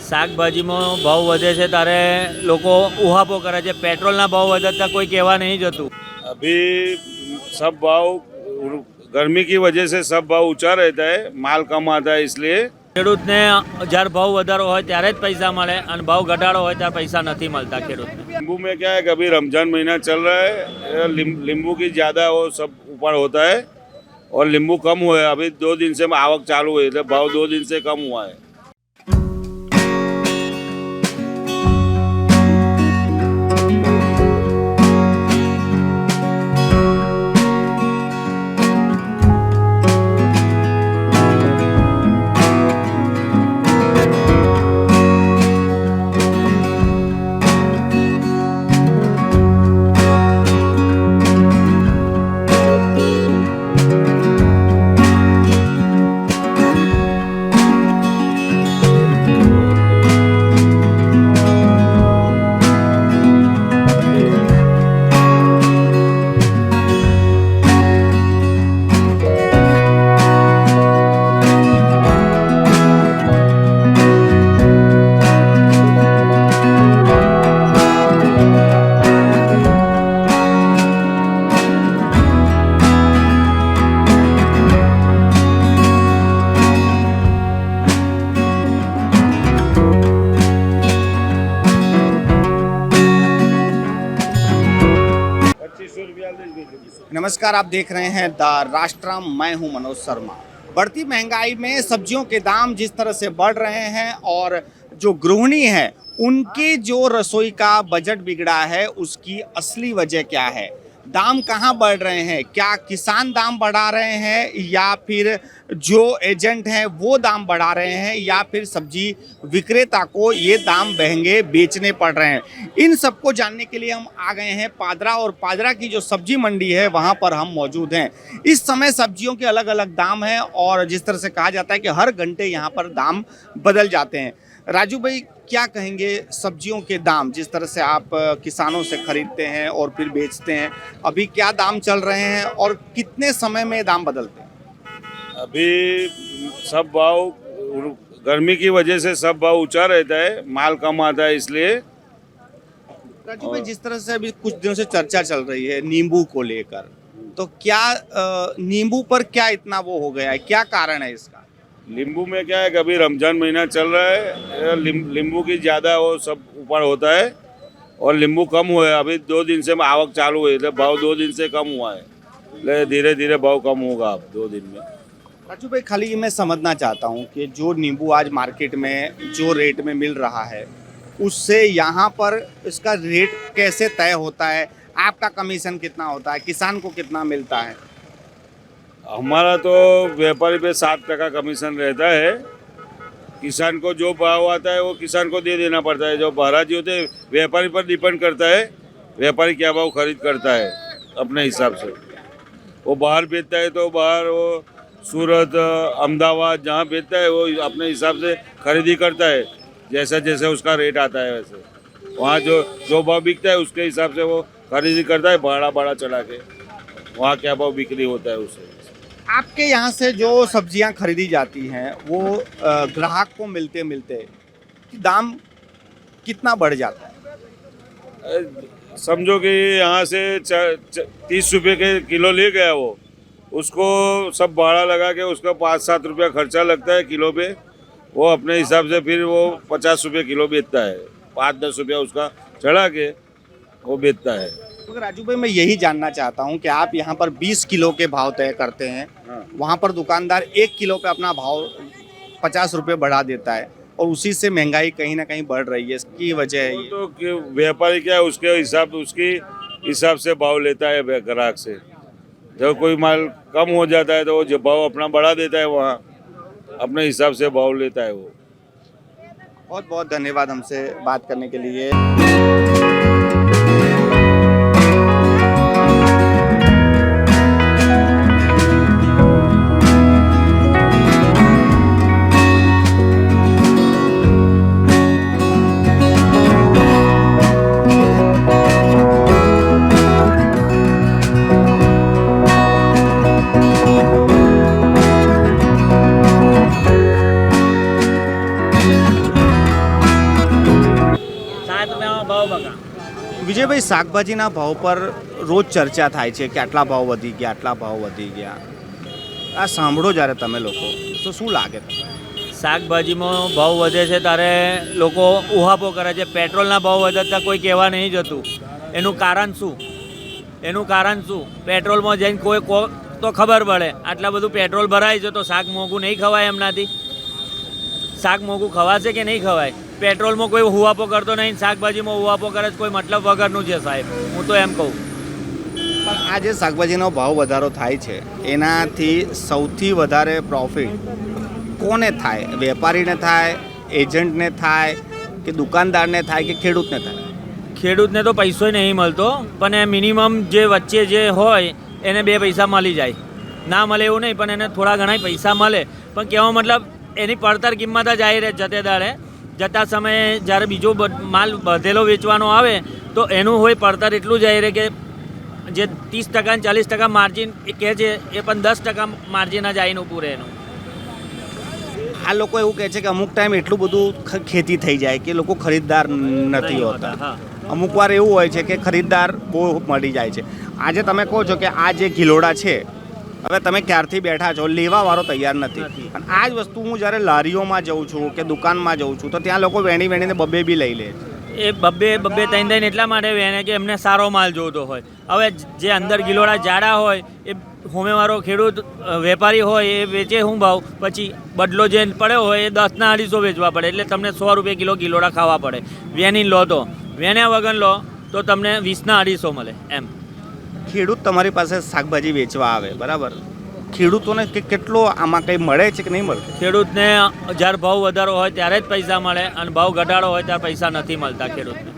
શાકભાજીમાં ભાવ વધે છે ત્યારે લોકો ઉહાપો કરે છે. પેટ્રોલના ભાવ વધતા કોઈ કહેવા નહીં જતું. अभी सब भाव गर्मी की वजह से सब भाव ऊंचा रहता है, माल कम आता है इसलिए. ખેડૂતને જ્યારે ભાવ વધારો હોય ત્યારે જ પૈસા મળે અને ભાવ ઘટાડો હોય ત્યારે પૈસા નથી મળતા ખેડૂતને. नींबू में क्या है कि अभी रमजान महीना चल रहा है, नींबू की ज़्यादा वो सब ऊपर होता है और नींबू कम हुआ है. अभी 2 दिन से आवक चालू हुई है, भाव 2 दिन से कम हुआ है. नमस्कार, आप देख रहे हैं द राष्ट्रम। मैं हूं मनोज शर्मा। बढ़ती महंगाई में सब्जियों के दाम जिस तरह से बढ़ रहे हैं और जो गृहिणी है उनकी जो रसोई का बजट बिगड़ा है, उसकी असली वजह क्या है? दाम कहां बढ़ रहे हैं? क्या किसान दाम बढ़ा रहे हैं या फिर जो एजेंट हैं वो दाम बढ़ा रहे हैं या फिर सब्जी विक्रेता को ये दाम महंगे बेचने पड़ रहे हैं? इन सबको जानने के लिए हम आ गए हैं पादरा, और पादरा की जो सब्जी मंडी है वहाँ पर हम मौजूद हैं। इस समय सब्जियों के अलग अलग दाम हैं और जिस तरह से कहा जाता है कि हर घंटे यहाँ पर दाम बदल जाते हैं। राजू भाई, क्या कहेंगे सब्जियों के दाम, जिस तरह से आप किसानों से खरीदते हैं और फिर बेचते हैं, अभी क्या दाम चल रहे हैं और कितने समय में दाम बदलते हैं? अभी सब भाव गर्मी की वजह से सब भाव ऊंचा रहता है, माल कम आता है इसलिए. राजू भाई, जिस तरह से अभी कुछ दिनों से चर्चा चल रही है नींबू को लेकर, तो क्या नींबू पर क्या इतना वो हो गया है, क्या कारण है इसका? नींबू में क्या है कि अभी रमजान महीना चल रहा है, नींबू की ज़्यादा वो सब ऊपर होता है और नींबू कम हुआ है. अभी 2 दिन से आवक चालू हुई है, भाव 2 दिन से कम हुआ है. धीरे धीरे भाव कम होगा अब 2 दिन में. राजू भाई, खाली मैं समझना चाहता हूँ कि जो नींबू आज मार्केट में जो रेट में मिल रहा है, उससे यहाँ पर इसका रेट कैसे तय होता है? आपका कमीशन कितना होता है? किसान को कितना मिलता है? हमारा तो व्यापारी पे 7% कमीशन रहता है. किसान को जो भाव आता है वो किसान को दे देना पड़ता है. जो महाराजी होते हैं व्यापारी पर डिपेंड करता है, व्यापारी क्या भाव खरीद करता है अपने हिसाब से. वो बाहर बेचता है तो बाहर वो सूरत, अहमदाबाद जहाँ बेचता है वो अपने हिसाब से खरीदी करता है. जैसा जैसा उसका रेट आता है वैसे वहाँ जो भाव बिकता है उसके हिसाब से वो खरीदी करता है, भाड़ा चढ़ा के. वहाँ क्या भाव बिक्री होता है उससे. आपके यहाँ से जो सब्जियाँ खरीदी जाती हैं वो ग्राहक को मिलते मिलते दाम कितना बढ़ जाता है? समझो कि यहाँ से 30 रुपये के किलो ले गया वो, उसको सब भाड़ा लगा के उसका 5-7 रुपया खर्चा लगता है किलो पे. वो अपने हिसाब से फिर वो 50 रुपये किलो बेचता है, 5-10 रुपया उसका चढ़ा के वो बेचता है. मगर राजू भाई, मैं यही जानना चाहता हूँ कि आप यहाँ पर 20 किलो के भाव तय करते हैं, वहाँ पर दुकानदार 1 किलो पे अपना भाव 50 रुपये बढ़ा देता है और उसी से महंगाई कहीं ना कहीं बढ़ रही है, इसकी वजह है ये? तो व्यापारी क्या है उसके उसकी हिसाब से भाव लेता है ग्राहक से. जब कोई माल कम हो जाता है तो वो जो भाव अपना बढ़ा देता है, वहाँ अपने हिसाब से भाव लेता है वो. बहुत बहुत धन्यवाद हमसे बात करने के लिए। વિજયભાઈ, શાકભાજીના ભાવ પર રોજ ચર્ચા થાય છે કે આટલા ભાવ વધી ગયા, આટલા ભાવ વધી ગયા. આ સાંભળો જ્યારે તમે લોકો તો શું લાગે તમને? શાકભાજીમાં ભાવ વધે છે ત્યારે લોકો ઉહાપો કરે છે. પેટ્રોલના ભાવ વધતા કોઈ કહેવા નહીં જતું. એનું કારણ શું? પેટ્રોલમાં જઈને કોઈ તો ખબર પડે. આટલા બધું પેટ્રોલ ભરાય છે તો શાક મોંઘું નહીં ખવાય એમનાથી? શાક મોંઘું ખવાશે કે નહીં ખવાય? પેટ્રોલમાં કોઈ હુવાપો કરતો નહીં, શાકભાજીમાં હુવાપો કરે છે કોઈ મતલબ વગરનું છે સાહેબ. હું તો એમ કહું. પણ આ જે શાકભાજીનો ભાવ વધારો થાય છે એનાથી સૌથી વધારે પ્રોફિટ કોને થાય? વેપારીને થાય, એજન્ટને થાય, કે દુકાનદારને થાય, કે ખેડૂતને થાય? ખેડૂતને તો પૈસો નહીં મળતો, પણ એ મિનિમમ જે વચ્ચે જે હોય એને 2 પૈસા મળી જાય. ના મળે એવું નહીં, પણ એને થોડા ઘણા પૈસા મળે. પણ કહેવા મતલબ એની પડતર કિંમત જ આવી રહે જતે દાડે. જતા સમયે જ્યારે બીજો માલ બધેલો વેચવાનો આવે તો એનું હોય પડતર એટલું જ આવી રહે કે જે 30% અને 40% માર્જિન એ કહે છે એ પણ 10% માર્જિન જ આવીને ઊભું રહે એનું. આ લોકો એવું કહે છે કે અમુક ટાઈમ એટલું બધું ખેતી થઈ જાય કે લોકો ખરીદદાર નથી હોતા. હા. અમુક વાર એવું હોય છે કે ખરીદદાર બહુ મળી જાય છે. આજે તમે કહો છો કે આ જે ગિલોડા છે, હવે તમે ક્યારથી બેઠા છો, લેવાવાળો તૈયાર નથી. અને આ જ વસ્તુ હું જ્યારે લારીઓમાં જઉં છું કે દુકાનમાં જઉં છું તો ત્યાં લોકો વેણીને બબ્બે બી લઈ લે છે. એ બબ્બે 3 એટલા માટે વેને કે એમને સારો માલ જોતો હોય. હવે જે અંદર ગિલોડા જાડા હોય એ હોમેવાળો ખેડૂત વેપારી હોય એ વેચે શું ભાવ? પછી બદલો જે પડ્યો હોય એ 10ના 250 વેચવા પડે. એટલે તમને 100 રૂપિયા કિલો ગિલોડા ખાવા પડે. વેની લો તો વેન્યા વગર લો તો તમને 20ના 250 મળે એમ. ખેડૂત તમારી પાસે શાકભાજી વેચવા આવે, બરાબર, ખેડૂતોને કેટલો આમાં કંઈ મળે છે કે નહીં મળે? ખેડૂતને જ્યારે ભાવ વધારો હોય ત્યારે જ પૈસા મળે અને ભાવ ઘટાડો હોય ત્યારે પૈસા નથી મળતા ખેડૂતને.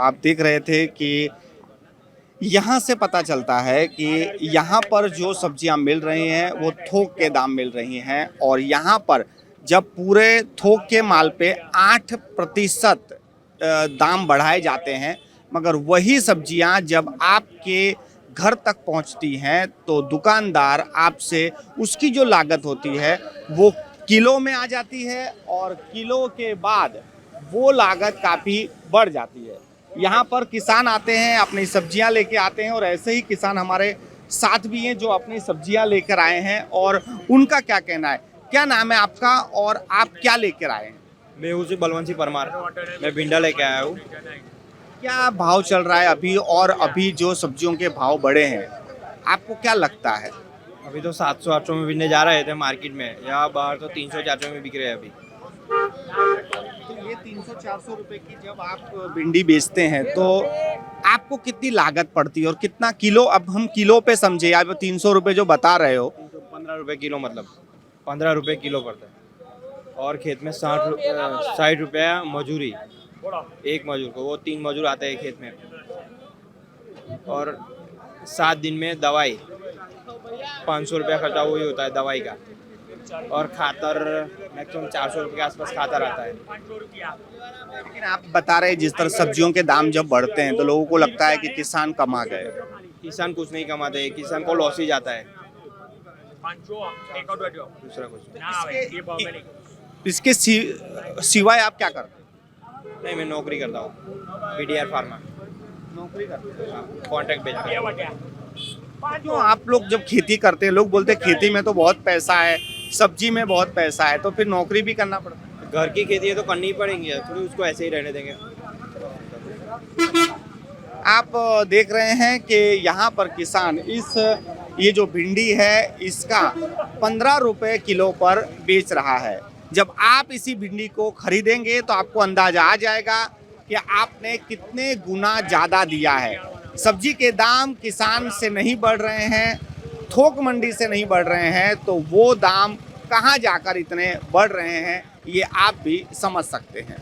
आप देख रहे थे कि यहाँ से पता चलता है कि यहाँ पर जो सब्जियाँ मिल रही हैं वो थोक के दाम मिल रही हैं. और यहाँ पर जब पूरे थोक के माल पे 8% दाम बढ़ाए जाते हैं, मगर वही सब्जियाँ जब आपके घर तक पहुँचती हैं तो दुकानदार आपसे उसकी जो लागत होती है वो किलो में आ जाती है और किलो के बाद वो लागत काफ़ी बढ़ जाती है. यहाँ पर किसान आते हैं, अपनी सब्जियां लेके आते हैं और ऐसे ही किसान हमारे साथ भी हैं जो अपनी सब्जियां लेकर आए हैं और उनका क्या कहना है. क्या नाम है आपका और आप क्या लेकर आए हैं? मैं हूँ जी बलवंत सिंह परमार. मैं भिंडा लेके आया हूँ. क्या भाव चल रहा है अभी, और अभी जो सब्जियों के भाव बढ़े हैं आपको क्या लगता है? अभी तो 700-800 में बिकने जा रहे थे मार्केट में, यहाँ बाहर तो 300-400 में बिक रहे हैं अभी. तो ये 300-400 रुपए की जब आप भिंडी बेचते हैं तो आपको कितनी लागत पड़ती है और कितना किलो? अब हम किलो पे समझे, आप 300 रुपए जो बता रहे हो, 15 रुपये किलो, मतलब 15 रुपये किलो पड़ता है. और खेत में 60 रुपया मजूरी, एक मजूर को, वो 3 मजूर आते हैं खेत में. और 7 दिन में दवाई 500 रुपया खर्चा वही होता है दवाई का. और खातर मैक्सिमम 400 रुपये के आसपास खातर आता है. लेकिन आप बता रहे जिस तरह सब्जियों के दाम जब बढ़ते हैं तो लोगों को लगता है कि किसान कमा गए. किसान कुछ नहीं कमाते, किसान को लॉस ही जाता है, दूसरा कुछ नहीं। इसके सिवाय आप क्या करते नहीं, मैं नौकरी करता हूँ, BDR फार्मा, नौकरी करते कॉन्ट्रैक्ट बेच कर। क्यों आप लोग जब खेती करते हैं, लोग बोलते हैं खेती में तो बहुत पैसा है, सब्जी में बहुत पैसा है, तो फिर नौकरी भी करना पड़ता है। घर की खेती है तो करनी ही पड़ेंगी, थोड़ी उसको ऐसे ही रहने देंगे। आप देख रहे हैं कि यहाँ पर किसान ये जो भिंडी है इसका 15 रुपए किलो पर बेच रहा है। जब आप इसी भिंडी को खरीदेंगे तो आपको अंदाजा आ जाएगा कि आपने कितने गुना ज़्यादा दिया है। सब्जी के दाम किसान से नहीं बढ़ रहे हैं, थोक मंडी से नहीं बढ़ रहे हैं, तो वो दाम कहाँ जाकर इतने बढ़ रहे हैं ये आप भी समझ सकते हैं।